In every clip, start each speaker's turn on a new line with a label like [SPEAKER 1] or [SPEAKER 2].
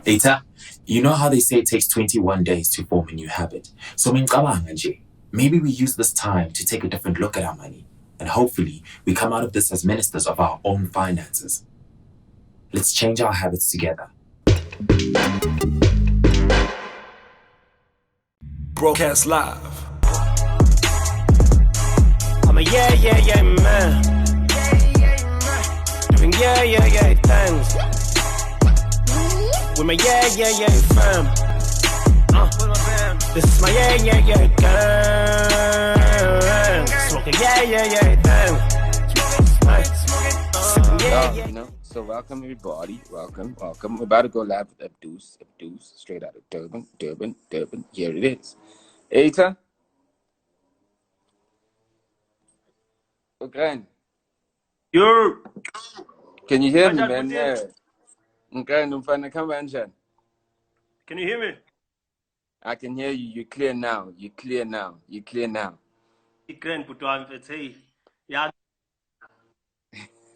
[SPEAKER 1] Eta, you know how they say it takes 21 days to form a new habit. So ngicabanga nje, maybe we use this time to take a different look at our money. And hopefully, we come out of this as ministers of our own finances. Let's change our habits together.
[SPEAKER 2] Broadcast live.
[SPEAKER 3] I'm a yeah man. Doing yeah things. With my yeah fam. This is my yeah gang. Smoking yeah thing.
[SPEAKER 4] So welcome everybody. Welcome. We're about to go live with Abdus, straight out of Durban. Here it is. Eta. Okay.
[SPEAKER 3] Yo.
[SPEAKER 4] Can you hear me, man? Okay,
[SPEAKER 3] Can you hear me?
[SPEAKER 4] I can hear you. You're clear now.
[SPEAKER 3] You can put on hey. Yeah.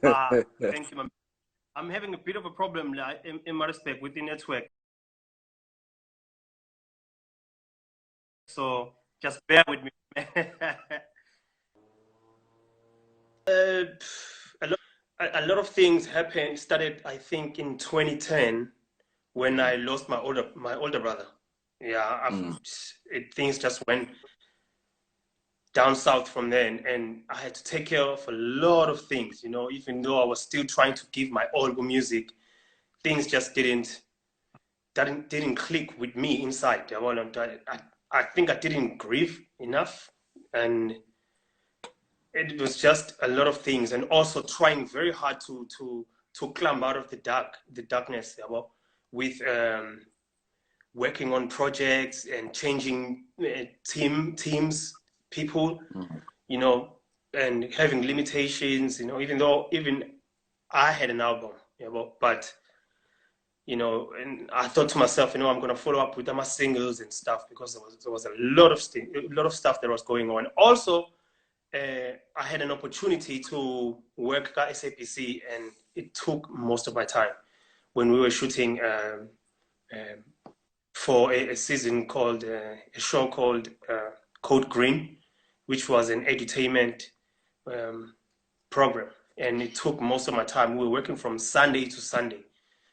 [SPEAKER 3] Thank you, man. I'm having a bit of a problem in my respect with the network. So just bear with me. A lot of things started, I think, in 2010 when I lost my older brother. Yeah, things just went down south from then, and I had to take care of a lot of things, you know, even though I was still trying to give my all with music, things just didn't click with me inside. I think I didn't grieve enough, and it was just a lot of things, and also trying very hard to climb out of the darkness, with working on projects and changing teams, people, you know, and having limitations, you know, even I had an album, but, you know, and I thought to myself, you know, I'm going to follow up with my singles and stuff, because there was a lot of stuff that was going on. Also, I had an opportunity to work at SAPC, and it took most of my time when we were shooting for a season called, a show called Code Green, which was an edutainment program. And it took most of my time. We were working from Sunday to Sunday,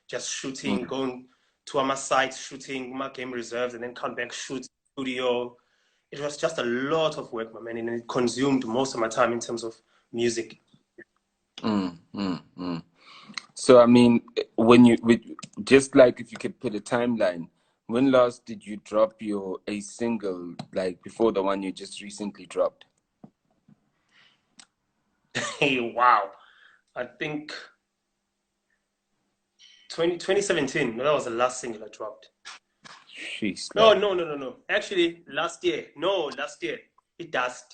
[SPEAKER 3] just shooting, going to my sites, shooting my game reserves, and then come back, shoot studio. It was just a lot of work, my man, and it consumed most of my time in terms of music.
[SPEAKER 4] So, I mean, just like if you could put a timeline, when last did you drop a single, like before the one you just recently dropped?
[SPEAKER 3] Hey, wow. I think 2017, that was the last single I dropped.
[SPEAKER 4] Jeez,
[SPEAKER 3] No. Actually, last year. It does.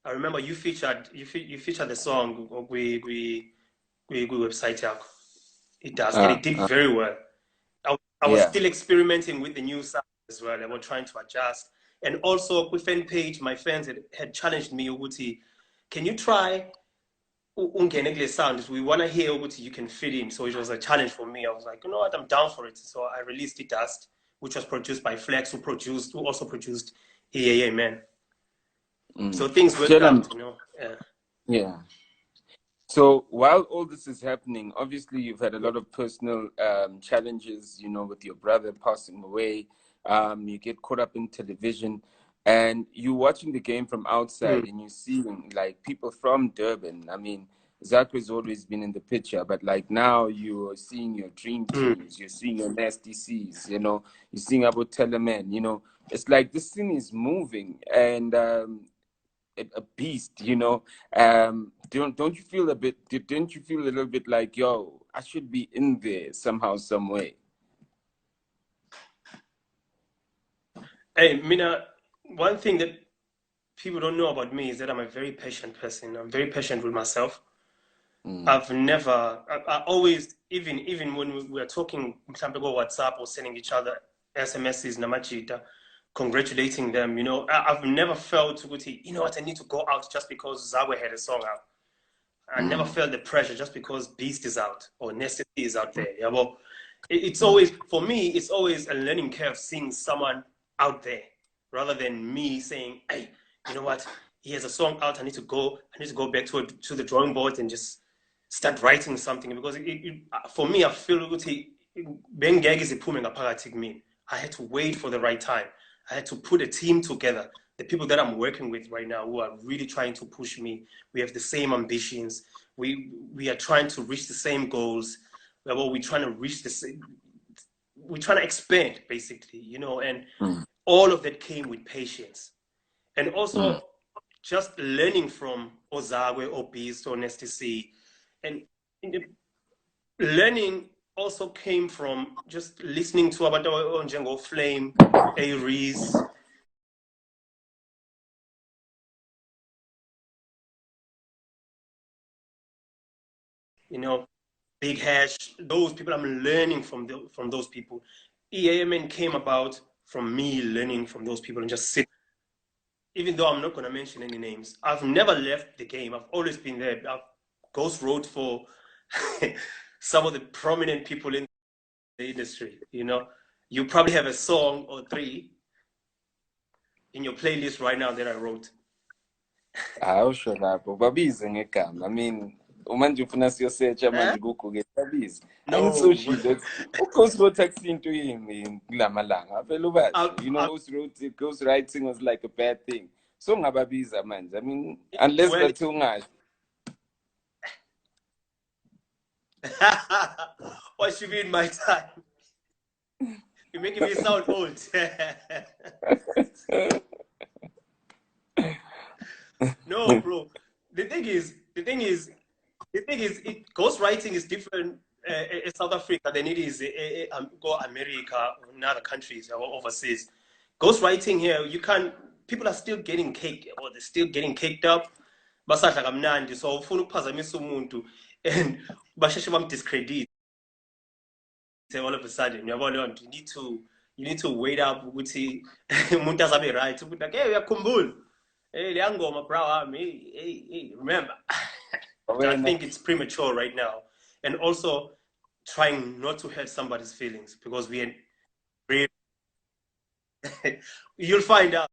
[SPEAKER 3] I remember you featured the song we website. It does, and it did very well. I was still experimenting with the new sound as well. I was trying to adjust, and also with fan page, my fans had challenged me, Uguti, can you try ungenegile sound? We want to hear Uguti, you can fit in. So it was a challenge for me. I was like, you know what, I'm down for it. So I released It Dust, which was produced by Flex, who also produced Yey Yey Man. So things worked out, you know.
[SPEAKER 4] Yeah. So while all this is happening, obviously you've had a lot of personal challenges, you know, with your brother passing away. You get caught up in television, and you're watching the game from outside, and you're seeing like people from Durban. I mean, Zach has always been in the picture, but like now you're seeing your dream teams, you're seeing your nasty C's, you know, you're seeing about Teleman, you know. It's like this thing is moving, and a beast, you know. Don't you feel didn't you feel a little bit like, yo, I should be in there somehow, some way?
[SPEAKER 3] Hey, Mina, one thing that people don't know about me is that I'm a very patient person. I'm very patient with myself. I always, even when we are talking, for example, go WhatsApp or sending each other SMSs, namachita, congratulating them, you know, I've never felt, you know what, I need to go out just because Zawe had a song out. I never felt the pressure just because Beast is out or Necessity is out there. Yeah, well, it's always, for me, it's always a learning curve seeing someone out there rather than me saying, hey, you know what, he has a song out, I need to go back to the drawing board and just start writing something, because for me, I feel ukuthi bengeke ziphume ngaphakathi kumina. I had to wait for the right time. I had to put a team together. The people that I'm working with right now who are really trying to push me. We have the same ambitions. We are trying to reach the same goals. Well, we're trying to reach the same, we're trying to expand, basically, you know, and all of that came with patience. And also just learning from Ozagwe, Obis, or Nesty, and learning also came from just listening to about Onjengo Flame, Aries. You know, Big Hash, those people, I'm learning from those people. Yey Yey Man came about from me learning from those people and just sit. Even though I'm not going to mention any names, I've never left the game. I've always been there. I've ghost wrote for some of the prominent people in the industry. You know, you probably have a song or three in your playlist right now that I wrote.
[SPEAKER 4] I'll show that. But I mean, umanje ufuna siyosearcha manje ku-Google tabizi. Angisushilo. Ghost wrote texting to him in kulamalanga. Phela ubazi. You know, ghost writing was like a bad thing. So ngababiza manje. I mean, unless
[SPEAKER 3] well,
[SPEAKER 4] that's too much.
[SPEAKER 3] What you mean my time? You're making me sound old. No, bro. The thing is, ghostwriting is different in South Africa than it is go America or in other countries or overseas. Ghostwriting here, you can't. People are still getting caked, or they're still getting caked up. Basadla kamnandi, so ufuna ukuphazamisa umuntu and basheshe bamdiscredit. All of a sudden, you need to wait up ukuthi umuntu azabe right. Umuntu like, hey, uyakhumbula. Hey, Liangoma, bro, hey, remember. I think it's premature right now. And also trying not to hurt somebody's feelings, because you'll find out.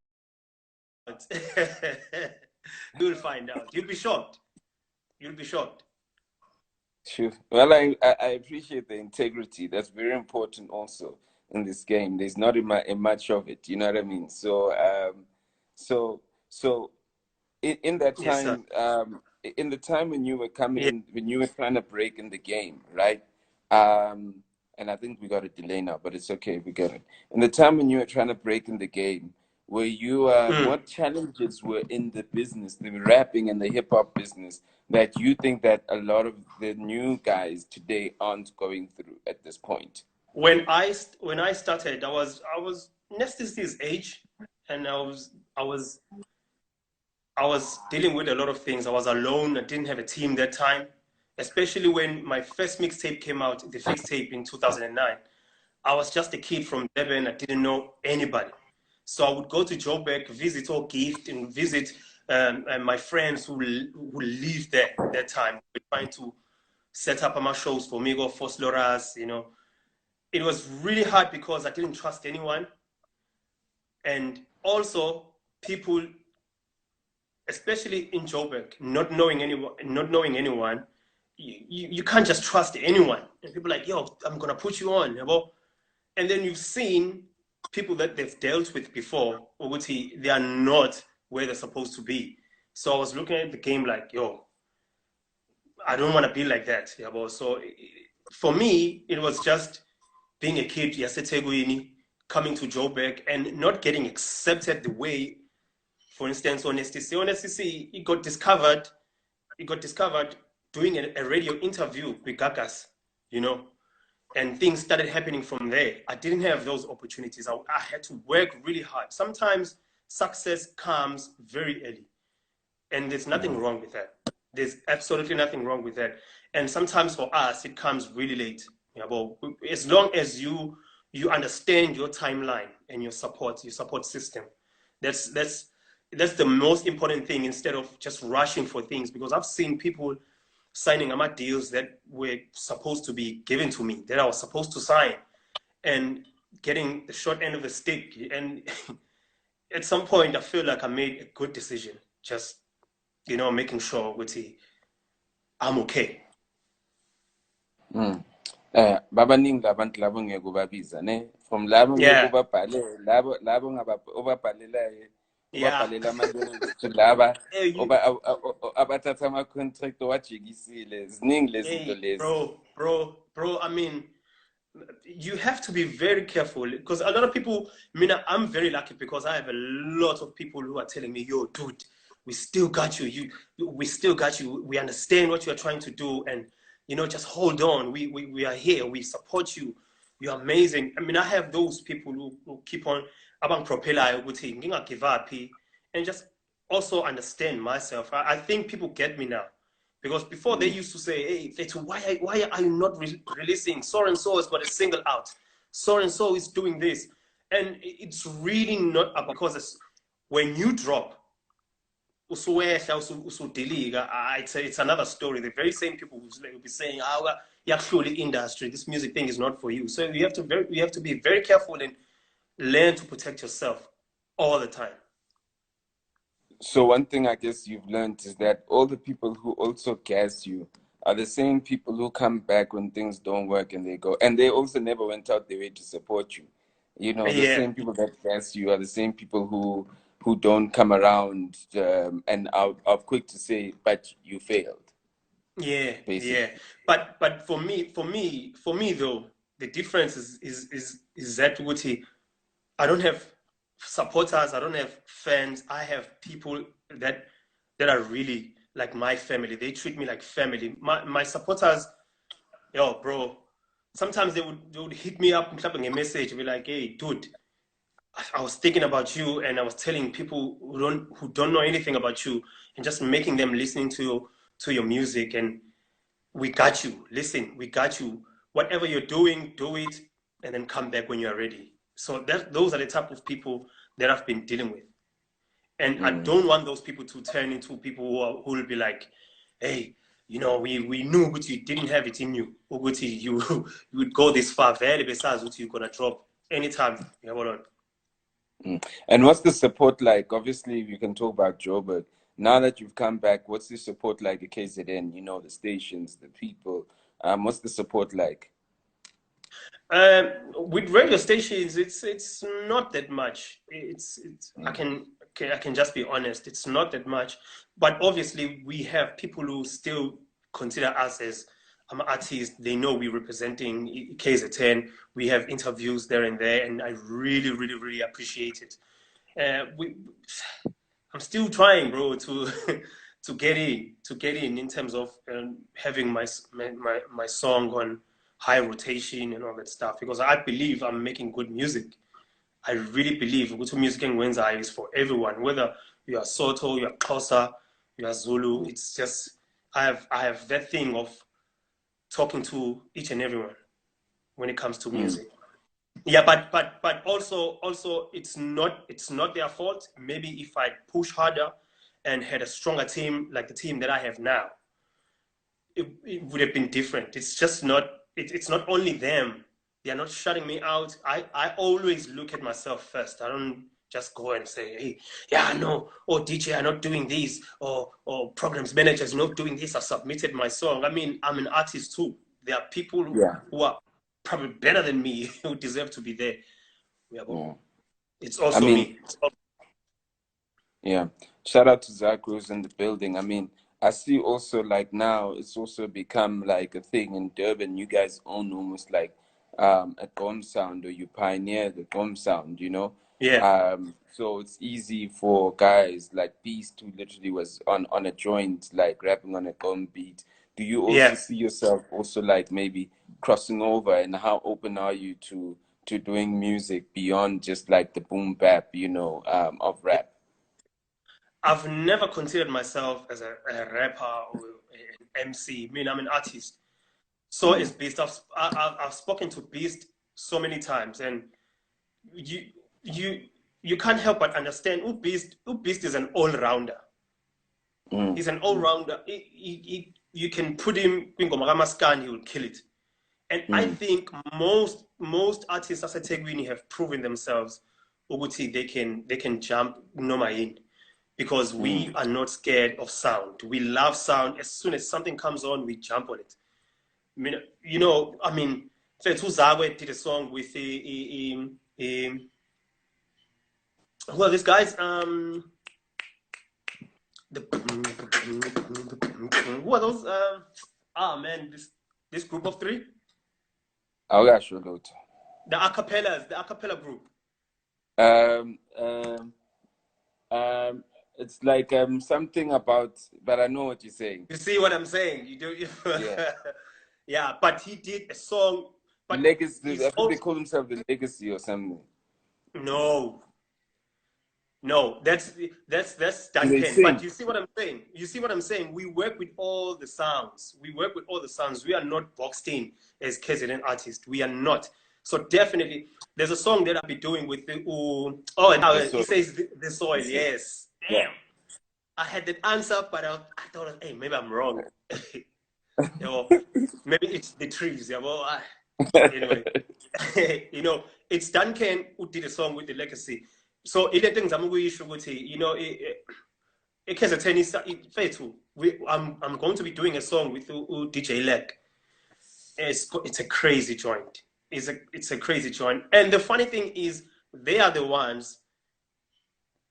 [SPEAKER 3] You'll find out. You'll be shocked. You'll be shocked.
[SPEAKER 4] Sure. Well, I appreciate the integrity. That's very important also in this game. There's not a much of it. You know what I mean? So, so in that time, yes, in the time when you were coming in, when you were trying to break in the game, right? And I think we got a delay now, but it's okay. We got it. In the time when you were trying to break in the game, were you, what challenges were in the business, the rapping and the hip hop business, that you think that a lot of the new guys today aren't going through at this point?
[SPEAKER 3] When I started, I was Nesti's age, and I was dealing with a lot of things. I was alone. I didn't have a team that time, especially when my first mixtape came out, the fixed tape in 2009. I was just a kid from Durban. I didn't know anybody. So I would go to Joburg, visit or gift, and visit my friends who lived there at that time. We're trying to set up my shows for me, go for Sloras, you know. It was really hard because I didn't trust anyone. And also people, especially in Joburg, not knowing anyone, you can't just trust anyone. And people are like, yo, I'm gonna put you on. And then you've seen people that they've dealt with before, they are not where they're supposed to be. So I was looking at the game like, yo, I don't want to be like that. So for me, it was just being a kid, coming to Joburg and not getting accepted the way, for instance, on STC, it got discovered doing a radio interview with Gagas, you know, and things started happening from there. I didn't have those opportunities. I had to work really hard. Sometimes success comes very early, and there's nothing wrong with that. There's absolutely nothing wrong with that. And sometimes for us, it comes really late. As long as you understand your timeline and your support system, that's the most important thing, instead of just rushing for things. Because I've seen people signing my deals that were supposed to be given to me, that I was supposed to sign, and getting the short end of the stick. And at some point, I feel like I made a good decision. Just, making sure I'm okay.
[SPEAKER 4] Babaningi abantu labo ngeke ubabiza ne from labo ngeke
[SPEAKER 3] Yeah.
[SPEAKER 4] ubabhale labo ngababhalelayo
[SPEAKER 3] Yeah.
[SPEAKER 4] ubabhalela ama-lyrics laba
[SPEAKER 3] Hey,
[SPEAKER 4] abathatha ama-contract owajikisile ziningi lezi zinto
[SPEAKER 3] hey,
[SPEAKER 4] lezi.
[SPEAKER 3] bro. I mean, you have to be very careful because a lot of people. I mean, I'm very lucky because I have a lot of people who are telling me, "Yo, dude, we still got you. We still got you. We understand what you are trying to do, and just hold on. We are here. We support you. You're amazing." I mean, I have those people who keep on abang propeller give up and just also understand myself. I think people get me now. Because before they used to say, "Hey, Fetu, why are you not releasing? So and so has got a single out. So and so is doing this," and it's really not because when you drop, it's another story. The very same people will be saying, industry, this music thing is not for you." So you have to be very careful and learn to protect yourself all the time.
[SPEAKER 4] So one thing I guess you've learned is that all the people who also gas you are the same people who come back when things don't work and they go. And they also never went out their way to support you. The same people that gas you are the same people who don't come around and are quick to say, "But you failed."
[SPEAKER 3] Yeah,
[SPEAKER 4] basically.
[SPEAKER 3] yeah. But for me though, the difference is that I don't have supporters, I don't have fans. I have people that are really like my family. They treat me like family. My supporters, yo, bro. Sometimes they would hit me up and clapping a message, be like, "Hey, dude, I was thinking about you," and I was telling people who don't know anything about you, and just making them listening to your music, and we got you. Listen, we got you. Whatever you're doing, do it, and then come back when you're ready. So those are the type of people that I've been dealing with, and I don't want those people to turn into people who will be like, "Hey, we knew what you didn't have it in you. You would go this far. Very besides what you're gonna drop anytime."
[SPEAKER 4] And what's the support like? Obviously, we can talk about Joburg. Now that you've come back, what's the support like at KZN? The stations, the people. What's the support like?
[SPEAKER 3] With radio stations, it's not that much. I can just be honest. It's not that much, but obviously we have people who still consider us as artists. They know we're representing KZN. We have interviews there and there, and I really, really, really appreciate it. I'm still trying, bro, to to get in terms of having my song on high rotation and all that stuff, because I believe I'm making good music. I really believe Ugutu Music and Wenza is for everyone, whether you are Soto, you are Xhosa, you are Zulu. It's just I have that thing of talking to each and everyone when it comes to music. Yeah, but also it's not their fault. Maybe if I push harder and had a stronger team like the team that I have now, it would have been different. It's just not. It's not only them. They are not shutting me out. I always look at myself first. I don't just go and say, "Hey, yeah, no, or DJ are not doing this, or programs managers not doing this. I submitted my song." I mean, I'm an artist too. There are people who are probably better than me who deserve to be there. It's also me.
[SPEAKER 4] Yeah. Shout out to Zach who's in the building. I mean, I see also like now it's also become like a thing in Durban. You guys own almost like a gom sound, or you pioneer the gom sound,
[SPEAKER 3] Yeah.
[SPEAKER 4] So it's easy for guys like Beast, who literally was on a joint, like rapping on a gom beat. Do you also see yourself also like maybe crossing over, and how open are you to doing music beyond just like the boom bap, of rap?
[SPEAKER 3] I've never considered myself as a rapper or an MC. I mean, I'm an artist. So is Beast. I've spoken to Beast so many times, and you can't help but understand Beast is an all-rounder. He's an all-rounder. you can put him in Gomagascan, he will kill it. And I think most artists as Tegwini have proven themselves ukuthi they can jump Nomain because we are not scared of sound. We love sound. As soon as something comes on, we jump on it. I mean, you know, I mean, Fethu Zagwe did a song with well, these guys, who are those? Man, this group of three.
[SPEAKER 4] Oh, yeah, sure, go to.
[SPEAKER 3] The acapella group.
[SPEAKER 4] It's like something about, but I know what you're saying.
[SPEAKER 3] You see what I'm saying? You do.
[SPEAKER 4] Yeah.
[SPEAKER 3] Yeah, but he did a song. But
[SPEAKER 4] Legacy. I think they call themselves the Legacy or something.
[SPEAKER 3] No, that's Duncan. But you see what I'm saying? You see what I'm saying? We work with all the sounds. We are not boxed in as KZN artists. We are not. So definitely, there's a song that I'll be doing with the he says the soil. Yes. Damn. Yeah. I had that answer, but I thought, hey, maybe I'm wrong. You know, maybe it's the trees. Yeah. Well, anyway, you know, it's Duncan who did a song with the Legacy. So things I'm you know, I'm going to be doing a song with DJ Leg. It's a crazy joint. It's a crazy joint. And the funny thing is, they are the ones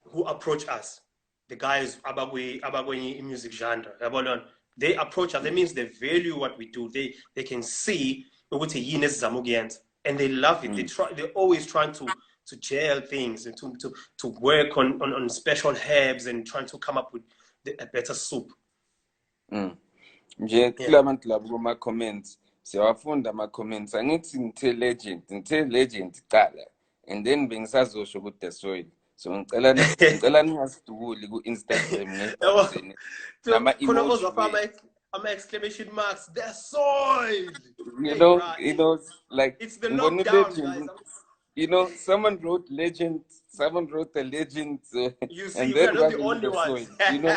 [SPEAKER 3] who approach us. The guys about in music genre. They approach us. That means they value what we do. They can see and they love it. They're always trying to gel things and to work on special herbs and trying to come up with a better soup.
[SPEAKER 4] My comments. So I found my comments. I need to legend qala, and then being sazo show the soil. So ngicela has to go Instagram
[SPEAKER 3] I'm exclamation marks. The soil.
[SPEAKER 4] You know, like
[SPEAKER 3] it's the lockdown, guys.
[SPEAKER 4] You know, someone wrote legend. Someone wrote a legend.
[SPEAKER 3] You see, we're not the only ones.
[SPEAKER 4] You know,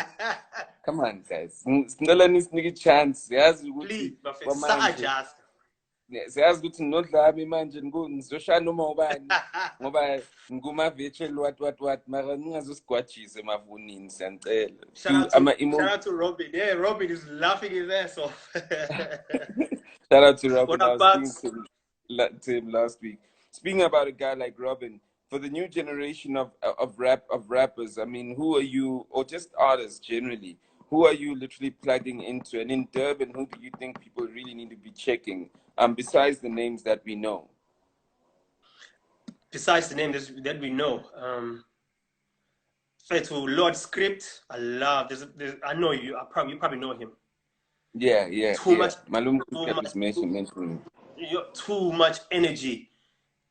[SPEAKER 4] come on, guys. Ngicela nisnike chance. Yazi
[SPEAKER 3] ukuthi
[SPEAKER 4] just. Siyazi ukuthi nodlami manje ngizoshaya noma ubani ngoba nguma-virtual what mara ningazosigwajisa emavunini siyangicela.
[SPEAKER 3] Shout out to Robin. Yeah, Robin is laughing his ass off.
[SPEAKER 4] Shout out to Robin. I was speaking to him last week. Speaking about a guy like Robin, for the new generation of rappers, I mean, who are you, or just artists generally, who are you literally plugging into? And in Durban, who do you think people really need to be checking, besides the names that we know?
[SPEAKER 3] Besides the names that we know, to Lord Script, I love. I know you. You probably know him.
[SPEAKER 4] Yeah.
[SPEAKER 3] Too much.
[SPEAKER 4] Malum is mentioning.
[SPEAKER 3] Too much energy.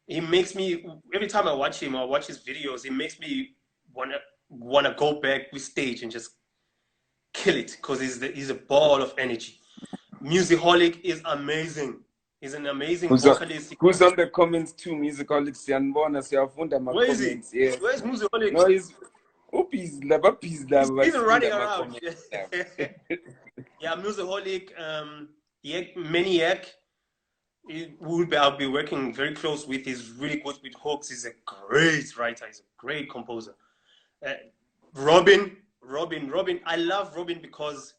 [SPEAKER 3] He makes me, every time I watch him or watch his videos, he makes me wanna go back with stage and just kill it because he's a ball of energy. Musicaholic is amazing. He's an amazing vocalist.
[SPEAKER 4] Who's on the comments too? Musicaholic,
[SPEAKER 3] where is he?
[SPEAKER 4] Yeah.
[SPEAKER 3] Where's Musicaholic?
[SPEAKER 4] No, he's
[SPEAKER 3] even running around. Yeah, Musicaholic, Maniac. I'll be working very close with. He's really good with hooks. He's a great writer. He's a great composer. Robin. I love Robin because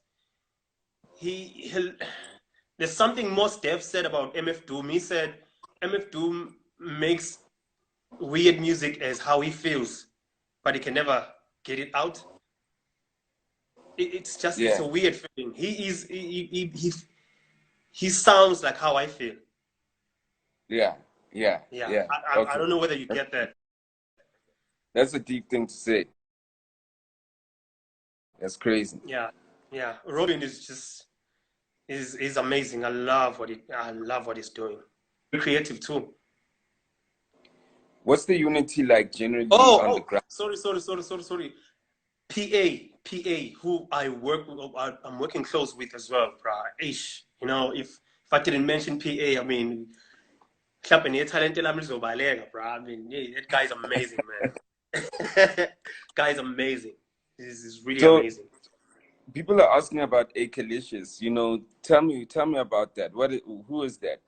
[SPEAKER 3] there's something more Steph said about MF Doom. He said MF Doom makes weird music as how he feels, but he can never get it out. It's just it's a weird feeling. He sounds like how I feel.
[SPEAKER 4] Yeah.
[SPEAKER 3] I don't know whether you get that.
[SPEAKER 4] That's a deep thing to say. That's crazy.
[SPEAKER 3] Yeah. Robin is just is amazing. I love what he's doing. Creative too.
[SPEAKER 4] What's the unity like generally on the ground?
[SPEAKER 3] Sorry. PA, who I'm working close with as well, bro. Ish, you know, if I didn't mention PA, I mean, bro. I mean, that guy's amazing, man. Guy's amazing. This is really amazing.
[SPEAKER 4] People are asking about Akalicious. You know, tell me about that. Who is that?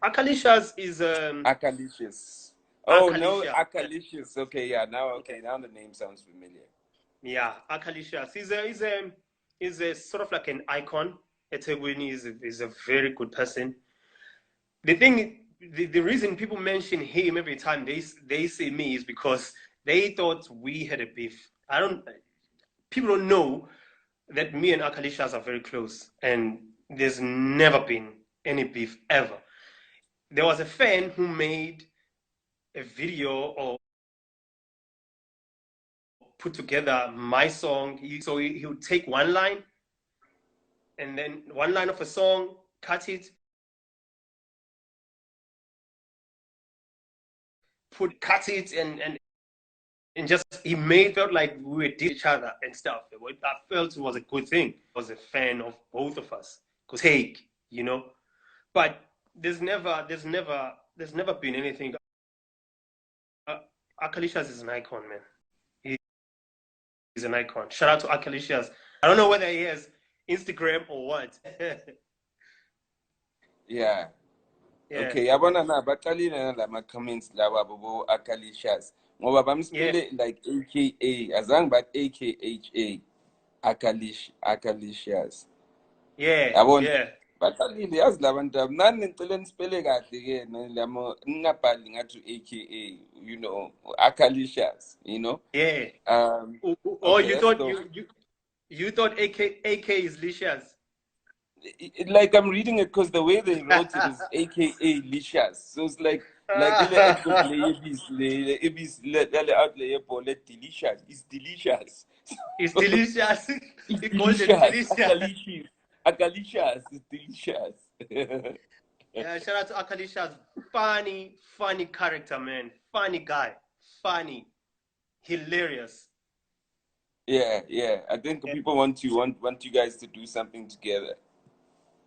[SPEAKER 3] Akalicious is
[SPEAKER 4] Akalicious. Oh no,
[SPEAKER 3] Akalicia.
[SPEAKER 4] Akalicious. Okay, yeah. Now the name sounds familiar.
[SPEAKER 3] Yeah, Akalicious. He's a sort of like an icon. Etegwini is a very good person. The reason people mention him every time they see me is because they thought we had a beef. People don't know that me and Akalicious are very close, and there's never been any beef ever. There was a fan who made a video or put together my song. He would take one line, and then one line of a song, cut it, and just he felt like we were each other and stuff. I felt it was a good thing. I was a fan of both of us. Cause take, you know. But there's never been anything. Akalicious is an icon, man. He's an icon. Shout out to Akalicious. I don't know whether he has Instagram or what.
[SPEAKER 4] Yeah.
[SPEAKER 3] Yeah.
[SPEAKER 4] Okay, yabona na batali na la comments lawa bobo Akalicious. Ngoba bamspele like AKA azang but AKHA Akalicious.
[SPEAKER 3] Yeah.
[SPEAKER 4] Yabona.
[SPEAKER 3] Yeah.
[SPEAKER 4] Batali yazi labantu nani ngicela nispele kahle ke nalamo ngingabhali ngathi AKA, you know, Akalicious, you know?
[SPEAKER 3] Yeah.
[SPEAKER 4] Oh,
[SPEAKER 3] okay, you thought AK is licious.
[SPEAKER 4] Like I'm reading it because the way they wrote it is AKA licious. So it's like delicious. It's delicious.
[SPEAKER 3] It's delicious.
[SPEAKER 4] It's
[SPEAKER 3] He calls it
[SPEAKER 4] delicious.
[SPEAKER 3] delicious.
[SPEAKER 4] It's delicious.
[SPEAKER 3] Yeah, shout out to Akalicious. Funny character, man. Funny guy. Funny. Hilarious.
[SPEAKER 4] Yeah. I think people want you guys to do something together.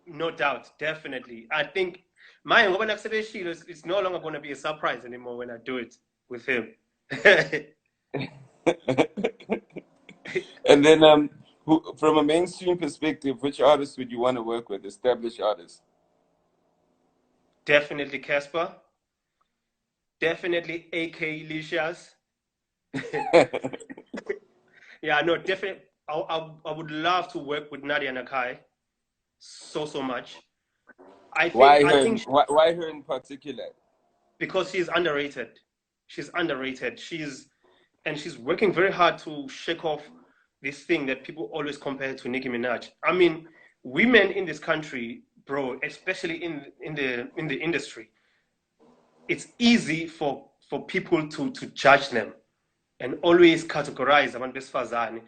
[SPEAKER 3] No doubt, definitely. I think my it's no longer going to be a surprise anymore when I do it with him.
[SPEAKER 4] And then, from a mainstream perspective, which artists would you want to work with? Established artists?
[SPEAKER 3] Definitely Casper. Definitely AK Licious. Yeah, no, definitely. I would love to work with Nadia Nakai so much.
[SPEAKER 4] Why her in particular?
[SPEAKER 3] Because she's underrated. She's working very hard to shake off this thing that people always compare to Nicki Minaj. I mean, women in this country, bro, especially in the industry, it's easy for people to judge them and always categorize Aman Besfazani,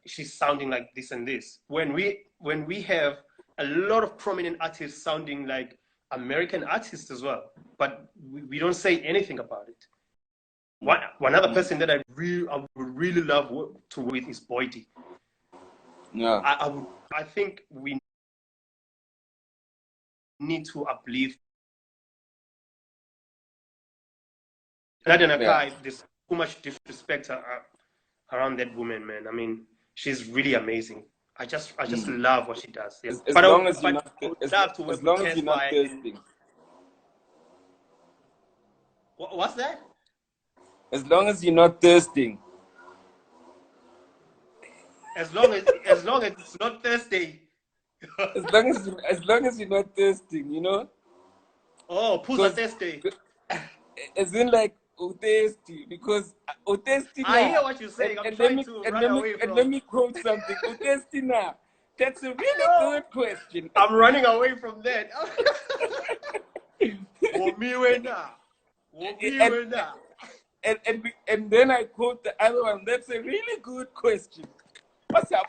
[SPEAKER 3] she's sounding like this and this. When we have a lot of prominent artists sounding like American artists as well, but we don't say anything about it. One other person that I would really love to work with is Boydie.
[SPEAKER 4] Yeah.
[SPEAKER 3] I think we need to uplift Nadia Nakai. There's too much disrespect around that woman, man. I mean, she's really amazing. I just love what she does. Yeah.
[SPEAKER 4] As long as you're not thirsty.
[SPEAKER 3] What's that?
[SPEAKER 4] As long as you're not thirsty.
[SPEAKER 3] As long as it's not Thursday.
[SPEAKER 4] as long as you're not thirsty, you know.
[SPEAKER 3] Oh, Pusa Thursday.
[SPEAKER 4] As in like thirsty, because thirsty.
[SPEAKER 3] I hear what you're saying.
[SPEAKER 4] Let me quote something. Thirsty now. That's a really good question.
[SPEAKER 3] I'm running away from that.
[SPEAKER 4] And then I quote the other one. That's a really good question. What's up?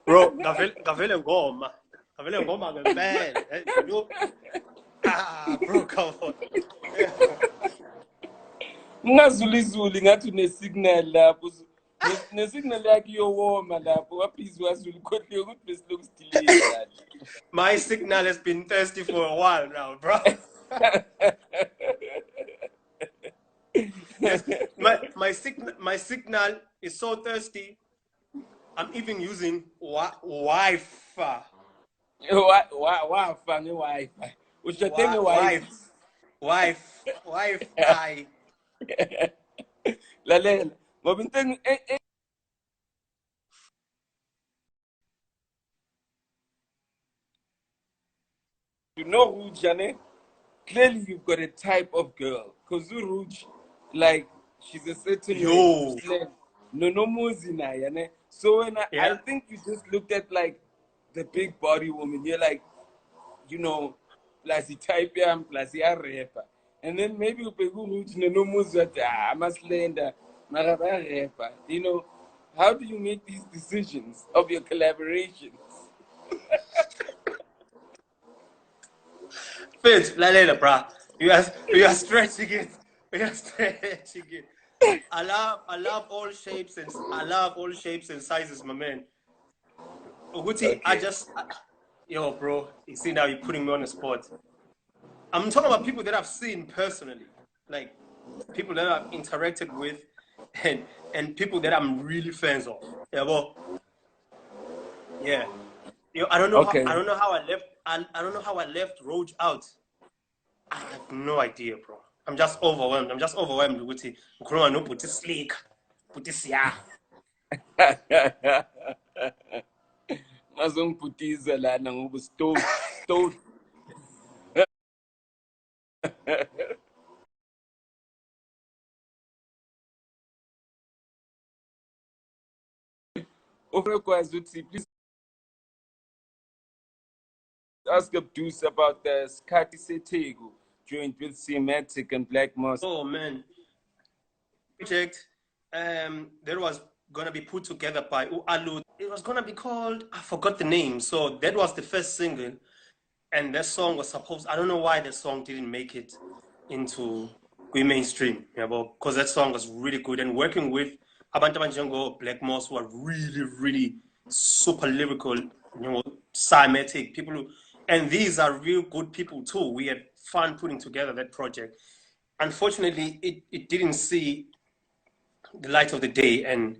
[SPEAKER 3] Bro, Gavele Ngoma. Gavele Ngoma, man. You know? Bro, come on.
[SPEAKER 4] Ngazulizuli ngathi nesignal lapho. Nesignal yakhe yowoma lapho. Waphizi wazulu kodwa ukuthi besilokhu sidilile.
[SPEAKER 3] My signal has been thirsty for a while now, bro. my signal is so thirsty. I'm even using Wi-Fi.
[SPEAKER 4] Why funny Wi-Fi? Which the thing
[SPEAKER 3] Wi-Fi.
[SPEAKER 4] Lalela, ngoba into you know Rouge, Jane? Clearly you've got a type of girl. Because Rouge, like, she's a certain
[SPEAKER 3] Yo.
[SPEAKER 4] way. No muzina, yane. So when I
[SPEAKER 3] Yeah.
[SPEAKER 4] think you just looked at like the big body woman, you're like, you know, plus the type plus the rapper. And then maybe you pegu Rouge no muzina, I'm a slender, rapper. You know, how do you make these decisions of your collaborations?
[SPEAKER 3] Fitz, lalela, bruh. You are stretching it. We are stretching it. I love all shapes and sizes, my man. Uguti,
[SPEAKER 4] Okay.
[SPEAKER 3] yo, bro. You see now you're putting me on the spot. I'm talking about people that I've seen personally, like people that I've interacted with, and people that I'm really fans of. Yeah, well, yeah. Yo, I don't know
[SPEAKER 4] Okay.
[SPEAKER 3] how I don't know how I left Roach out. I have no idea, bro. I'm just overwhelmed with it. No put this sleek, put this yeah.
[SPEAKER 4] Mazongiputiza lana ngoba stove. Please ask Abdus about the Skati Setegu joined with Semantic and Black Moss.
[SPEAKER 3] Oh man, project that was gonna be put together by Ualu. It was gonna be called, I forgot the name. So that was the first single, and that song was supposed. I don't know why that song didn't make it into mainstream. Yeah, because that song was really good, and working with Abantu Abanjengo, Black Moss, who are really super lyrical, cymatic people and these are real good people too. We had fun putting together that project. Unfortunately, it didn't see the light of the day, and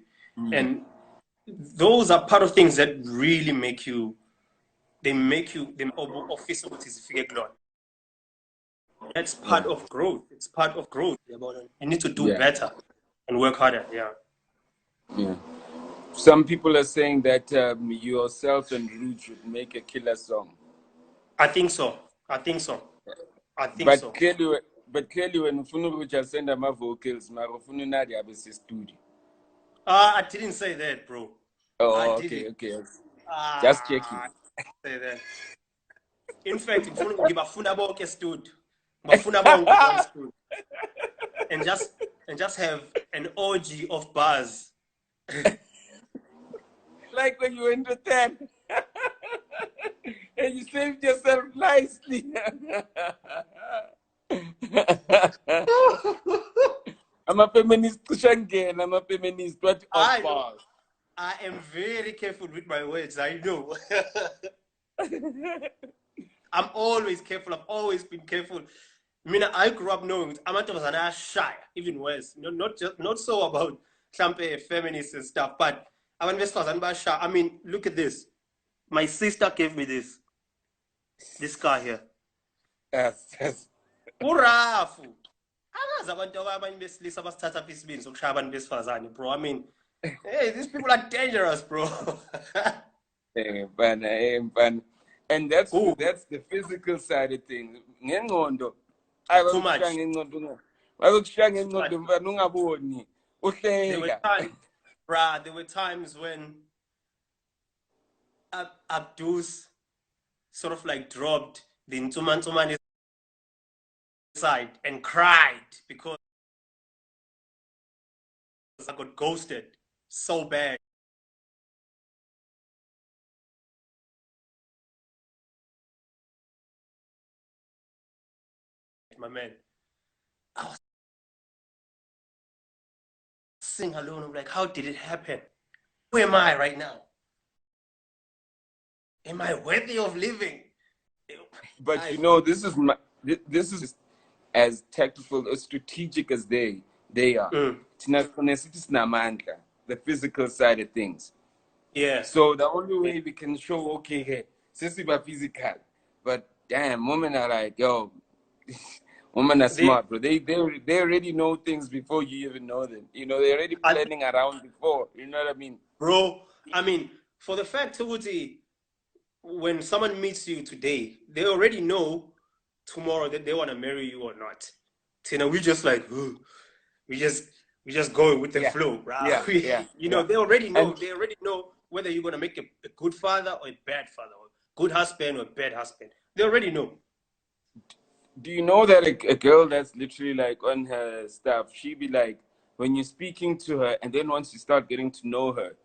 [SPEAKER 3] those are part of things that really make you office. That's part of growth. It's part of growth. You need to do better and work harder.
[SPEAKER 4] Yeah. Some people are saying that yourself and Rouge would make a killer song.
[SPEAKER 3] I think so.
[SPEAKER 4] But clearly when Rouge has sent my vocals, my studio.
[SPEAKER 3] I didn't say that, bro.
[SPEAKER 4] Oh, okay. Just checking.
[SPEAKER 3] I didn't say that. In fact, if you give a funabo stood, stood, and just have an orgy of bars.
[SPEAKER 4] Like when you went to 10 and you saved yourself nicely. I'm a feminist, I'm a feminist, but
[SPEAKER 3] I am very careful with my words, I know. I'm always careful. I've always been careful. I mean, I grew up knowing I'm not shy, even worse. Not so about feminists and stuff, but I'm shy. I mean, look at this. My sister gave me this car here.
[SPEAKER 4] Yes.
[SPEAKER 3] Urafu. Bro, I mean, hey, these people are dangerous, bro.
[SPEAKER 4] And that's the physical side of things.
[SPEAKER 3] Too much. There were times when Abdus sort of like dropped the Ntuman side and cried because I got ghosted so bad. My man, I was sitting alone. I'm like, how did it happen? Who am I right now? Am I worthy of living?
[SPEAKER 4] But this is as tactful, as strategic as they are. the physical side of things.
[SPEAKER 3] Yeah.
[SPEAKER 4] So the only way we can show, okay, hey, since we are physical, but damn, women are like, yo, women are smart, bro. They already know things before you even know them. You know, they're already planning around before. You know what I mean?
[SPEAKER 3] Bro, I mean, for the fact, Tuguti, when someone meets you today, they already know tomorrow that they want to marry you or not. Tina, we just like, we just go with the flow, bro. They already know. They already know whether you're gonna make a good father or a bad father, or good husband or a bad husband. They already know.
[SPEAKER 4] Do you know that a girl that's literally like on her stuff, she be like, when you're speaking to her, and then once you start getting to know her,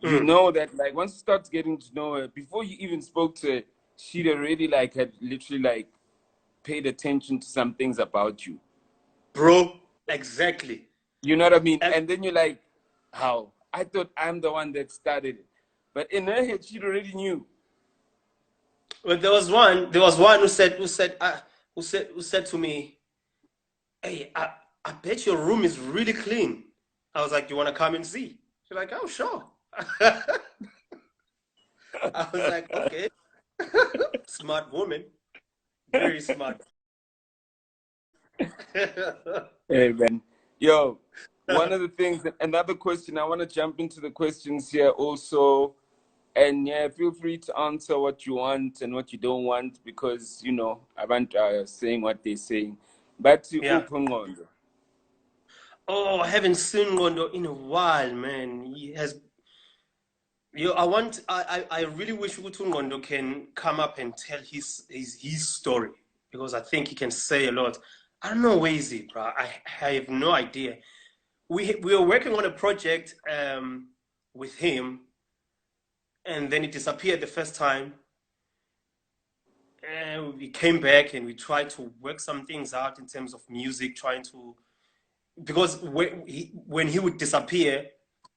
[SPEAKER 4] you know that like once you start getting to know her, before you even spoke to her, she'd already like had literally like paid attention to some things about you.
[SPEAKER 3] Bro, exactly.
[SPEAKER 4] You know what I mean? And then you're like, how? I thought I'm the one that started it. But in her head, she already knew.
[SPEAKER 3] Well, there was one who said to me, hey, I bet your room is really clean. I was like, you want to come and see? She's like, oh, sure. I was like, okay. Smart woman. Very smart.
[SPEAKER 4] Hey, man. Yo, one of the things, another question, I want to jump into the questions here also. And yeah, feel free to answer what you want and what you don't want, because, you know, abantu are saying what they're saying. But to Ngondo.
[SPEAKER 3] Oh, I haven't seen Ngondo in a while, man. He has. I really wish Ngondo can come up and tell his story, because I think he can say a lot. I don't know where is he, bro. I have no idea. We were working on a project with him, and then it disappeared the first time. And we came back and we tried to work some things out in terms of music, because when he would disappear,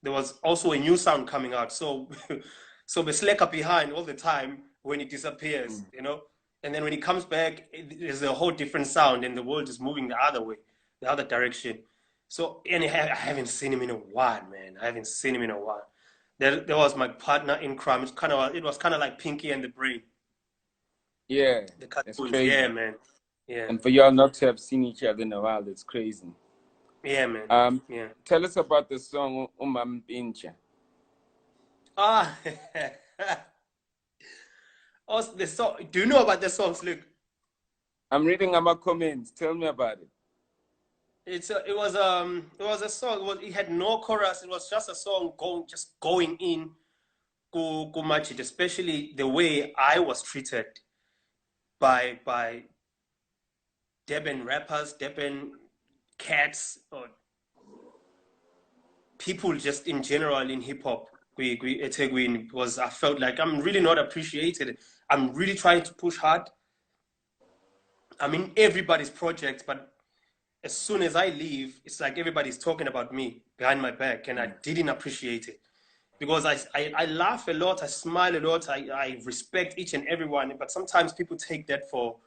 [SPEAKER 3] there was also a new sound coming out. So the Slikour behind all the time when he disappears, you know. And then when he comes back, there's a whole different sound, and the world is moving the other way, the other direction. So, and I haven't seen him in a while, man. I haven't seen him in a while. There was my partner in crime. It was kind of like Pinky and the Brain.
[SPEAKER 4] Yeah,
[SPEAKER 3] The cartoons.
[SPEAKER 4] that's crazy.
[SPEAKER 3] Yeah, man. Yeah.
[SPEAKER 4] And for y'all not to have seen each other in a while, it's crazy.
[SPEAKER 3] Yeah, man. Yeah.
[SPEAKER 4] Tell us about the song Pincha.
[SPEAKER 3] Oh, the song. Do you know about the songs, Luke?
[SPEAKER 4] I'm reading about comments. Tell me about it.
[SPEAKER 3] It was a song. It had no chorus. It was just a song going in, go match it. Especially the way I was treated by Durban rappers, Durban cats, or people just in general in hip hop. I felt like I'm really not appreciated. I'm really trying to push hard. I'm in everybody's project, but as soon as I leave, it's like everybody's talking about me behind my back, and I didn't appreciate it, because I laugh a lot, I smile a lot, I respect each and everyone, but sometimes people take that for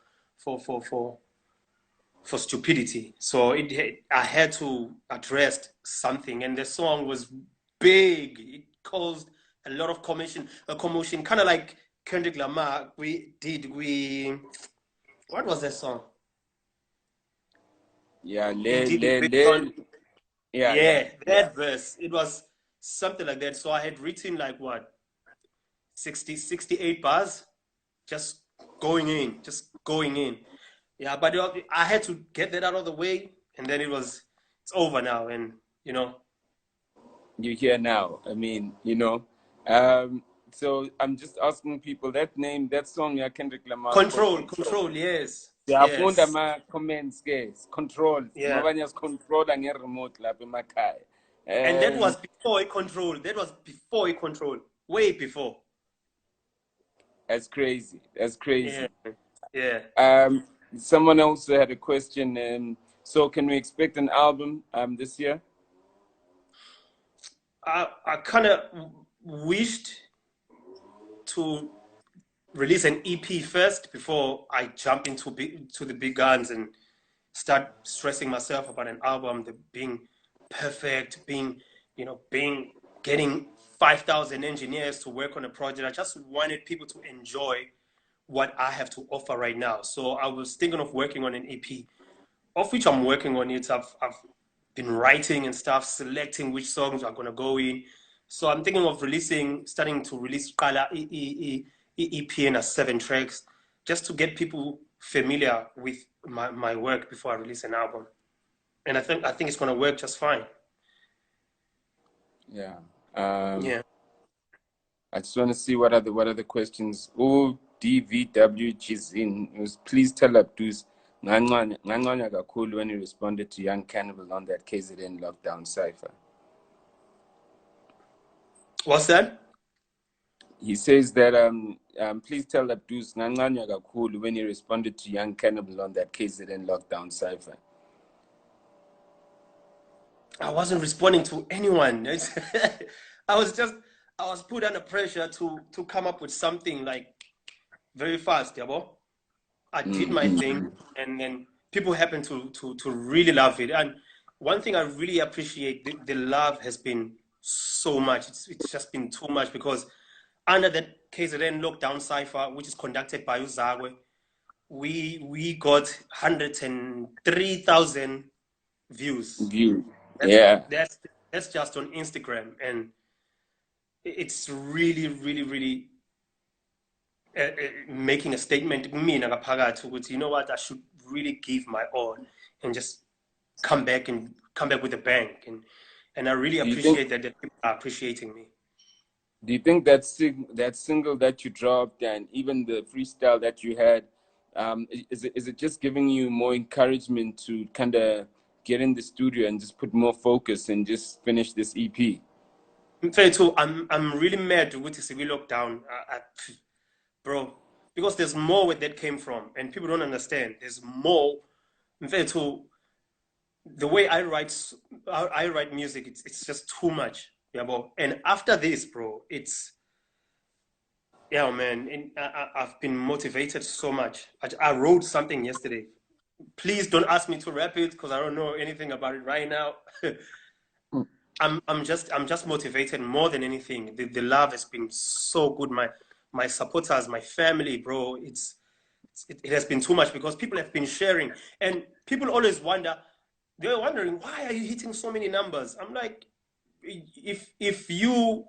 [SPEAKER 3] stupidity. So I had to address something, and the song was big. It caused a lot of commotion, kind of like Kendrick Lamar. What was that song?
[SPEAKER 4] Yeah,
[SPEAKER 3] that verse. It was something like that. So I had written like what, 68 bars, just going in. Yeah, but I had to get that out of the way, and then it's over now, and you know.
[SPEAKER 4] You're here now. I mean, you know. So I'm just asking people that song, yeah, Kendrick Lamar.
[SPEAKER 3] Control, yes.
[SPEAKER 4] Yeah, I found my comments, guys. Control.
[SPEAKER 3] Yeah.
[SPEAKER 4] Control and remote lab in my car.
[SPEAKER 3] And that was before a control. Way before.
[SPEAKER 4] That's crazy.
[SPEAKER 3] Yeah.
[SPEAKER 4] Someone also had a question. So can we expect an album this year?
[SPEAKER 3] I kind of wished to release an EP first before I jump into the big guns and start stressing myself about an album, being perfect, getting 5,000 engineers to work on a project. I just wanted people to enjoy what I have to offer right now. So I was thinking of working on an EP, of which I'm working on it. I've been writing and stuff, selecting which songs are gonna go in. So I'm thinking of starting to release Kala EP and 7 tracks, just to get people familiar with my work before I release an album. And I think it's gonna work just fine.
[SPEAKER 4] Yeah.
[SPEAKER 3] Yeah.
[SPEAKER 4] I just want to see what are the questions. ODVW Chizin, please tell Abdus ngancanya kakhulu when he responded to Young Cannibal on that KZN lockdown cipher.
[SPEAKER 3] What's that?
[SPEAKER 4] He says that please tell Abdus ngancanya kakhulu when he responded to Young Cannibal on that KZN lockdown cipher.
[SPEAKER 3] I wasn't responding to anyone. I was put under pressure to come up with something like very fast, yabo. I did my thing, and then people happen to really love it. And one thing I really appreciate, the love has been so much. It's just been too much, because under that KZN lockdown cipher, which is conducted by Uzagwe, we got 103,000 views. That's just on Instagram, and it's really, really, really making a statement. You know what? I should really give my all and just come back with a bang. And I really appreciate that people are appreciating me.
[SPEAKER 4] Do you think that single that you dropped and even the freestyle that you had, is it just giving you more encouragement to kind of get in the studio and just put more focus and just finish this EP?
[SPEAKER 3] I'm really mad with the civil lockdown, bro, because there's more where that came from, and people don't understand. There's more. The way I write music, it's just too much, yeah, bro. And after this, bro, man. And I've been motivated so much. I wrote something yesterday. Please don't ask me to rap it, because I don't know anything about it right now. I'm just motivated more than anything. The love has been so good. My supporters, my family, bro. It has been too much, because people have been sharing, and people always wonder. They're wondering, why are you hitting so many numbers? I'm like, if you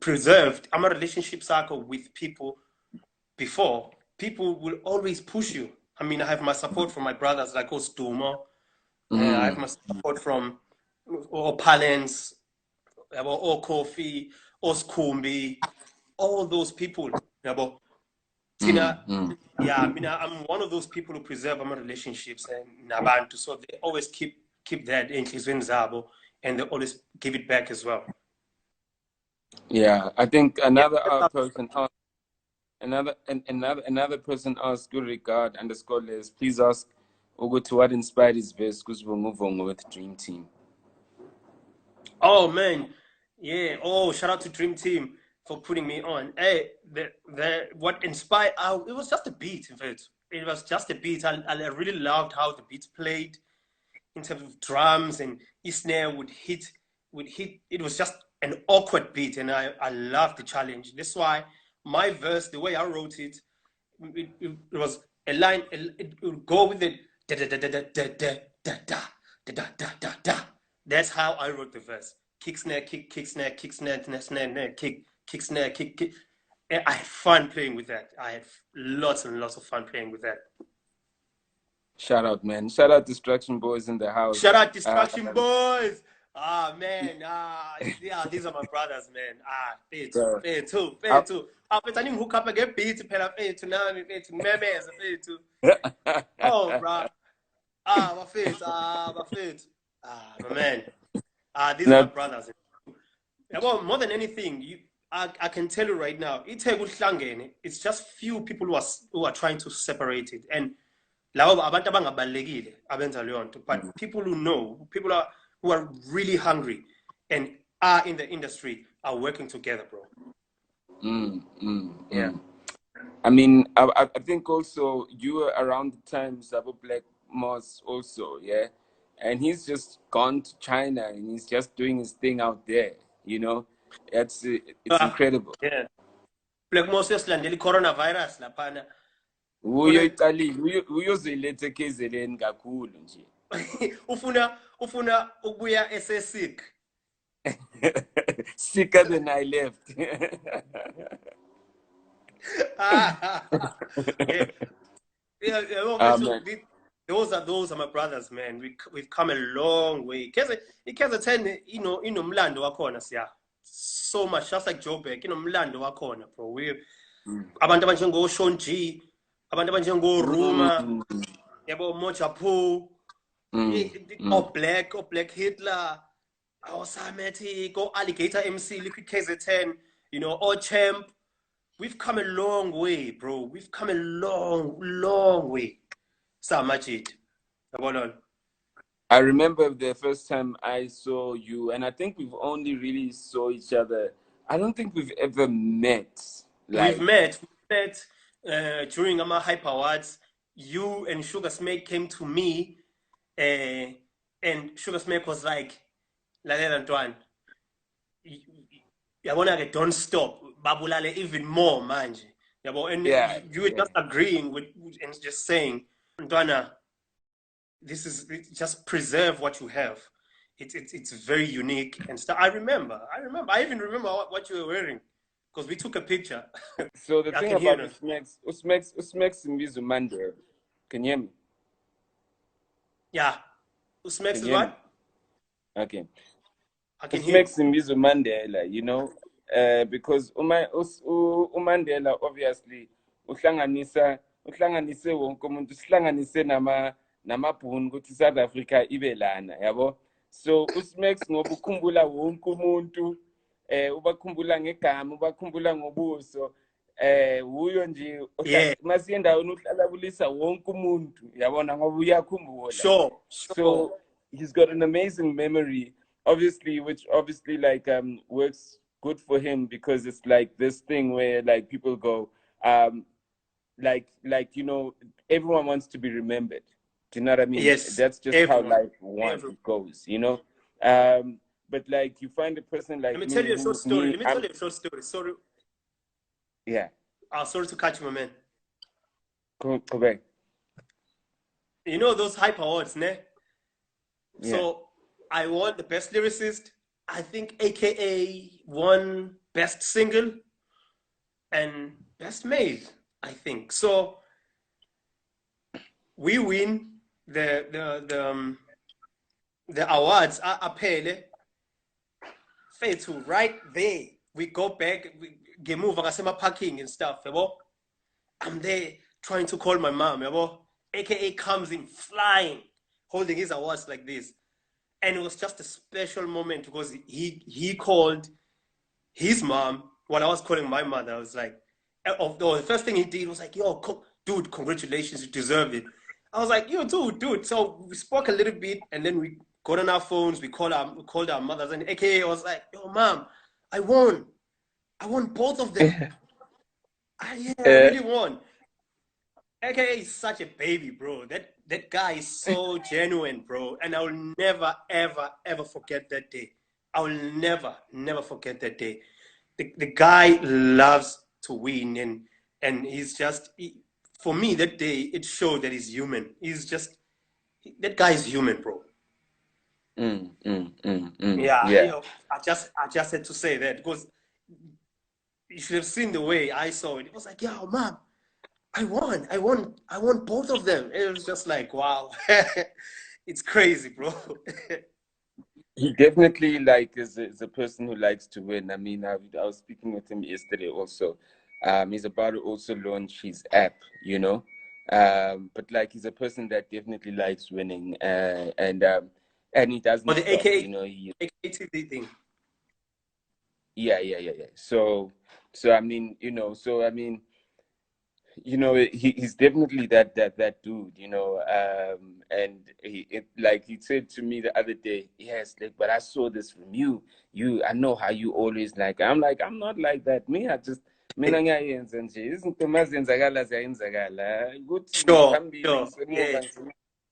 [SPEAKER 3] preserved a relationship cycle with people before, people will always push you. I mean, I have my support from my brothers like Ostumo. I have my support from all Palens, all Kofi, all Skumbi, all those people. Tina, I'm one of those people who preserve my relationships and Nabantu, so they always keep that in Zabo, and they always give it back as well.
[SPEAKER 4] Yeah, I think another person asked. Another person asked, good regard _les, please ask Ogo to what inspired his verse with Dream Team.
[SPEAKER 3] Oh man, yeah. Oh, shout out to Dream Team for putting me on. Hey, what inspired? It was just a beat. In fact, it was just a beat. I really loved how the beats played in terms of drums, and each snare would hit. It was just an awkward beat, and I loved the challenge. That's why my verse, the way I wrote it, it was a line. It would go with it. Da da da da da da da da da da da da. That's how I wrote the verse. Kick, snare, kick, snare, kick, snare, snare, kick, snare, kick. And I had fun playing with that. I had lots and lots of fun playing with that.
[SPEAKER 4] Shout out, man. Shout out Distraction Boys in the house.
[SPEAKER 3] Shout out Distraction Boys. Man. Yeah, these are my brothers, man. Fair too. I didn't hook up again, beat to now, oh, bro. My face. My man. These are my brothers. Well, more than anything, I can tell you right now, it's just few people who are trying to separate it. And but people who know, who are really hungry and are in the industry are working together, bro. Yeah.
[SPEAKER 4] I mean, I think also you were around the time Zabo Black Moss also, yeah? and he's just gone to China and he's just doing his thing out there. You know, it's incredible.
[SPEAKER 3] Yeah. Black Moses landeli coronavirus laphana.
[SPEAKER 4] Uyozilethe kezeleni kakhulu nje.
[SPEAKER 3] ufuna ukuya sick.
[SPEAKER 4] Sicker than I left.
[SPEAKER 3] Those are my brothers, man. We've come a long way. KZN, inomlando wakhona siya. So much, just like Joburg, inomlando wakhona, bro. We abantu abanjengo Sean G, abantu abanjengo Ruma, yabo Mojapu, or Black Hitler, or Samatic, or Alligator MC, Liquid KZ10, or Champ. We've come a long way, bro. We've come a long way. Samajit.
[SPEAKER 4] I remember the first time I saw you, and I think we've only really saw each other. I don't think we've ever met.
[SPEAKER 3] We've met during our Hype Awards. You and Sugar Snake came to me, and Sugar Snake was like Antoine, don't stop. Babulale even more, manje. And you were just agreeing with and just saying, Antoine, this is just preserve what you have. It's very unique and stuff. I even remember what you were wearing because we took a picture.
[SPEAKER 4] So the thing about Usmex Mbizu Mande, can you hear me?
[SPEAKER 3] Yeah. Usmex is what?
[SPEAKER 4] Okay.
[SPEAKER 3] I can hear
[SPEAKER 4] Usmex Mbizu Mandela, because uMandela obviously uhlanganise wonke umuntu, sihlanganise namabhunu ukuthi South Africa ibe lana, yabo. So Usmex ngoba ukhumbula wonke umuntu, ubakhumbula ngegama, ubakhumbula ngobuso, uyo nje masiye endaweni uhlala bulisa wonke umuntu, yabona ngoba uyakhumbula.
[SPEAKER 3] Sure.
[SPEAKER 4] So he's got an amazing memory, obviously, which like works good for him because it's like this thing where like people go, like everyone wants to be remembered. Do you know what I mean?
[SPEAKER 3] Yes.
[SPEAKER 4] That's just
[SPEAKER 3] everyone.
[SPEAKER 4] how life goes, But like you find a person like
[SPEAKER 3] Let me tell you a short story. Sorry.
[SPEAKER 4] Yeah.
[SPEAKER 3] Sorry to catch you, my man.
[SPEAKER 4] Go back.
[SPEAKER 3] Those Hype Awards, ne? Yeah. So I won the best lyricist. I think AKA won best single and best male, I think. So we win the awards apele fethu right there. We go back, we get move parking and stuff. I'm there trying to call my mom. AKA comes in flying, holding his awards like this. And it was just a special moment because he called his mom while I was calling my mother. I was like, the first thing he did was like, yo, dude, congratulations, you deserve it. I was like, yo, dude. So we spoke a little bit and then we got on our phones, we called our mothers, and AKA was like, yo, mom, I won both of them. I really won. AKA is such a baby, bro. That guy is so genuine, bro. And I will never, ever, ever forget that day. I will never, never forget that day. The guy loves to win, and he's just, for me, that day, it showed that he's human. That guy is human, bro. Yeah. I just had to say that because you should have seen the way I saw it. It was like, yo, mom, I won both of them. It was just like, wow. It's crazy, bro.
[SPEAKER 4] He definitely is a person who likes to win. I mean, I was speaking with him yesterday also. He's about to also launch his app, but like he's a person that definitely likes winning, and he doesn't
[SPEAKER 3] the
[SPEAKER 4] stop,
[SPEAKER 3] AKA TV thing.
[SPEAKER 4] Yeah. So I mean, he's definitely that dude, and he said to me the other day, yes, but I saw this from you. I know how you always I'm like, I'm not like that. Me, I just mina ngiyayenza nje izinto mazenzakala ziyenzakala ukuthi
[SPEAKER 3] Sure. Yeah.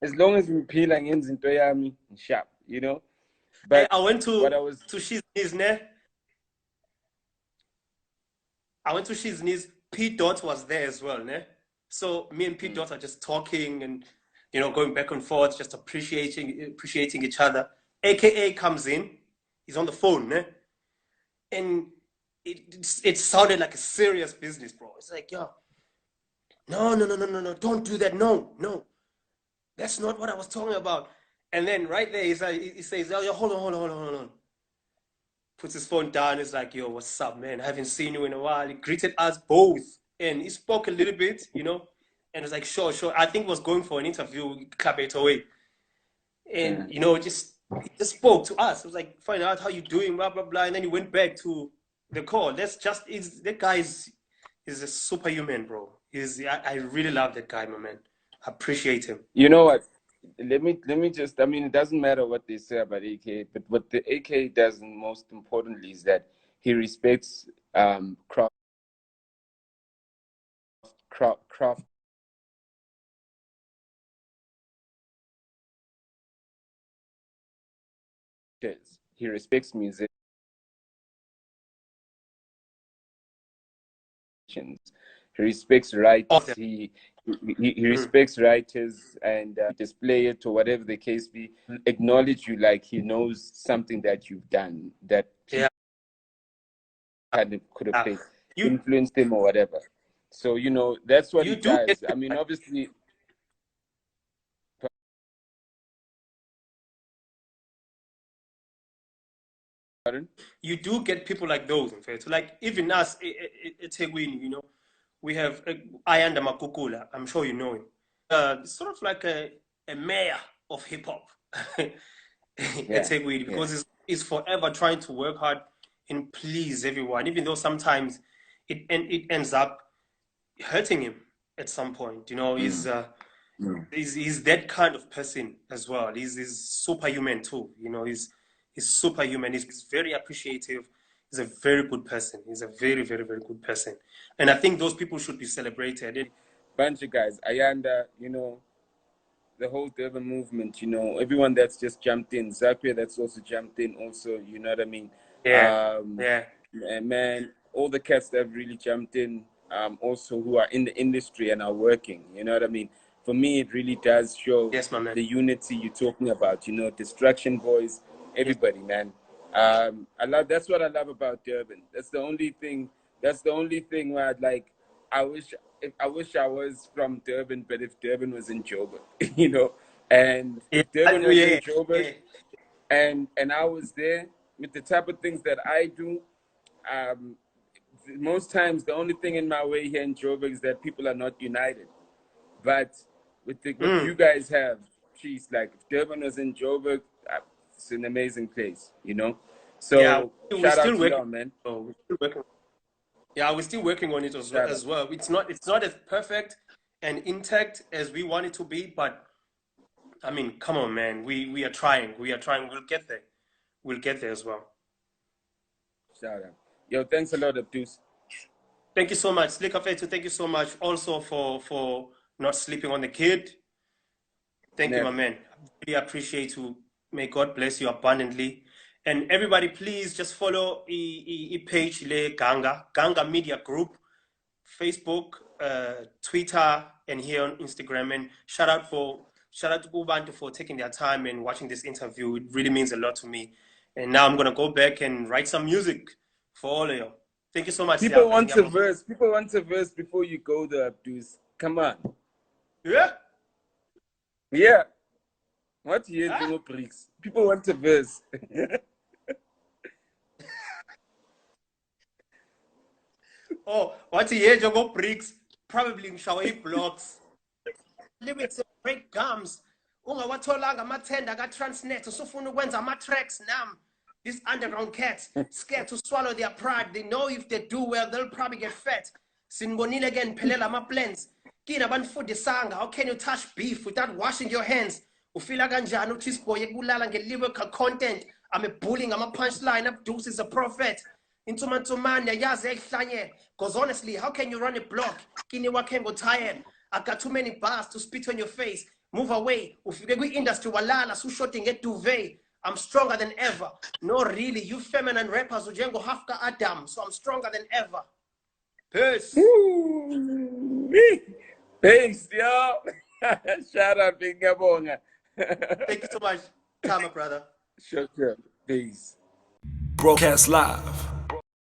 [SPEAKER 4] as long as we peel onions into yami sharp, you know.
[SPEAKER 3] Hey,
[SPEAKER 4] But
[SPEAKER 3] I went
[SPEAKER 4] what I was
[SPEAKER 3] to Shizni's, ne? I went to Shizni's. P Dot was there as well, ne? So me and P Dot are just talking and going back and forth, just appreciating each other. AKA comes in, he's on the phone, ne? And it sounded like a serious business, bro. It's like, yo, no, don't do that. No, that's not what I was talking about. And then right there, he says, oh, yo, hold on. Puts his phone down. He's like, yo, what's up, man? I haven't seen you in a while. He greeted us both. And he spoke a little bit, and was like, sure. I think he was going for an interview with Clabate away. And, just he just spoke to us. It was like, find out how you doing, blah, blah, blah. And then he went back to the call. That guy is a superhuman, bro. I really love that guy, my man. I appreciate him.
[SPEAKER 4] You know what? Let me just, I mean, it doesn't matter what they say about AK, but what the AK does most importantly is that he respects craft. He respects musicians. He respects writers. He respects writers and display it or whatever the case be. Acknowledge you like he knows something that you've done that could have played, influenced him or whatever. So that's what he does. I mean, obviously. Pardon?
[SPEAKER 3] You do get people like those, in fact. Like even us, Etegwini, we have Ayanda Makukula. I'm sure you know him. Sort of like a mayor of hip hop, Etegwini, because he's forever trying to work hard and please everyone, even though sometimes it ends up hurting him at some point. He's that kind of person as well. He's superhuman too. He's superhuman. He's very appreciative. He's a very good person. He's a very, very, very good person. And I think those people should be celebrated.
[SPEAKER 4] Bunch of guys, Ayanda, the whole Durban movement, everyone that's just jumped in. Zakwe that's also jumped in also, you know what I mean?
[SPEAKER 3] Yeah.
[SPEAKER 4] And man, all the cats that have really jumped in, also who are in the industry and are working, you know what I mean? For me, it really does show the unity you're talking about, Destruction Boys, everybody, man. That's what I love about Durban. That's the only thing where I'd like, I wish I was from Durban, but if Durban was in Joburg, and if Durban was in Joburg, and I was there with the type of things that I do, most times the only thing in my way here in Joburg is that people are not united. But with what you guys have, geez, like if Durban was in Joburg, it's an amazing place, So shout out to y'all, man.
[SPEAKER 3] We're still working. Yeah, we're still working on it as well. It's not as perfect and intact as we want it to be, but I mean, come on, man. We are trying. We'll get there. We'll get there as well.
[SPEAKER 4] Shout out. Yo, thanks a lot, Abdus.
[SPEAKER 3] Thank you so much. Slikour, thank you so much also for not sleeping on the kid. Thank you, my man. I really appreciate you. May God bless you abundantly. And everybody, please just follow page le Ganga Media Group, Facebook, Twitter, and here on Instagram. And shout out to Ubantu for taking their time and watching this interview. It really means a lot to me. And now I'm gonna go back and write some music for all of you. Thank you so much.
[SPEAKER 4] People want a verse. People want a verse before you go there, Abdus. Come on.
[SPEAKER 3] Yeah.
[SPEAKER 4] Yeah. What you do, bricks? People want a verse.
[SPEAKER 3] Oh, what you hear, Jogo bricks? Probably in shower blocks. Lyrics break gums. Ungawatholanga amathenda ka-Transnet usufuna ukwenza ama-tracks nam. These underground cats, scared to swallow their pride. They know if they do well, they'll probably get fat. Singonile again, pelela ama-plans. Kina banifundisanga, how can you touch beef without washing your hands? Ufila kanjani uthi isiboye kulala nge-lyrical content. I'm a bullying, I'm a punchline. Abdus is a prophet. Intumantumane yazi ehlanye. Because honestly, how can you run a block? Kini wakengo tired. I got too many bars to spit on your face. move away. Ufike kwi-industry walala sushoti ngeduvet. I'm stronger than ever. No, really, you feminine rappers ujengo hafka Adam, so I'm stronger than ever. Peace.
[SPEAKER 4] Peace, yo. Shout out, Big Gabonga.
[SPEAKER 3] Thank you so much, Tama, brother.
[SPEAKER 4] Sure. Peace.
[SPEAKER 2] Broadcast live.